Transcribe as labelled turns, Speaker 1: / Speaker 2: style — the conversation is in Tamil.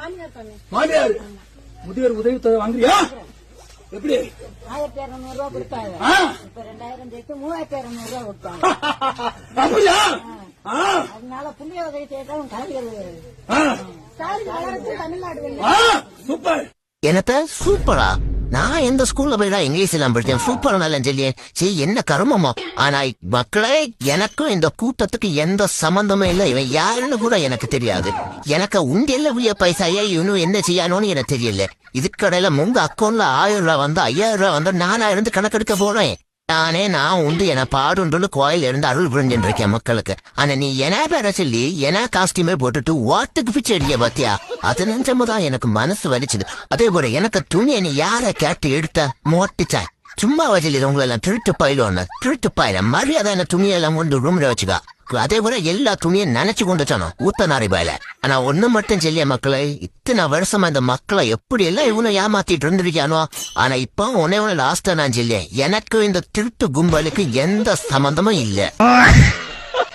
Speaker 1: மாமியார் முதியோர் உதவி தொகை வாங்குறியா? எப்படி?
Speaker 2: 1200 ரூபா கொடுத்தாங்க. இப்ப 2000 சேர்த்து 3200 ரூபா கொடுத்தாங்க.
Speaker 1: அப்படியா?
Speaker 2: அதனால புள்ளிய உதவி சேர்த்தாலும் காய்கறி தமிழ்நாடு
Speaker 1: சூப்பர்.
Speaker 3: என்னத்த சூப்பரா? நான் எந்த ஸ்கூல்ல போய்டா இங்கிலீஷ் எல்லாம் படிச்சேன். சூப்பரா நல்லா சொல்லியே. சரி என்ன கருமமோ. ஆனா மக்களே, எனக்கும் இந்த கூட்டத்துக்கு எந்த சம்பந்தமும் இல்லை. இவன் யாருன்னு கூட எனக்கு தெரியாது. எனக்கு உண்டியல்ல உய பைசாயா இவனும் என்ன செய்யணும்னு எனக்கு தெரியல. இதுக்கடையில உங்க அக்கௌண்ட்ல 1000 ரூபாய் வந்து 5000 ரூபாய் வந்து நானா இருந்து கணக்கெடுக்க போறேன். நான் உண்டு என பாடுன்னு கோயில் இருந்து அருள் புரிஞ்சுட்டு இருக்கேன் மக்களுக்கு. ஆனா நீ என்ன பேர சொல்லி என்ன காஸ்டியூமே போட்டுட்டு வாட்டுக்கு பிச்சை அடிக்க பாத்தியா? அது நினைச்சமுதான் எனக்கு மனசு வலிச்சுது. அதே போல எனக்கு துணியை நீ யார கேட்டு எடுத்த மோட்டிச்சா? சும்மா வச்சில உங்களை எல்லாம் திருட்டு பாயில மரியாதை என்ன துணியெல்லாம் கொண்டு ரூம்ல வச்சுக்கா. அதே போல எல்லா துணியும் நினைச்சு கொண்டு சொன்னோம் ஊத்தனாரி பாயில. ஆனா ஒண்ணு மட்டும் சொல்லிய மக்களை, இத்தனை வருஷமா இந்த மக்களை எப்படி எல்லாம் இவனை ஏமாத்திட்டு இருந்திருக்கானோ. ஆனா இப்ப உன்னை லாஸ்டா நான் சொல்லியேன், எனக்கு இந்த திருட்டு கும்பலுக்கு எந்த சம்பந்தமும் இல்ல.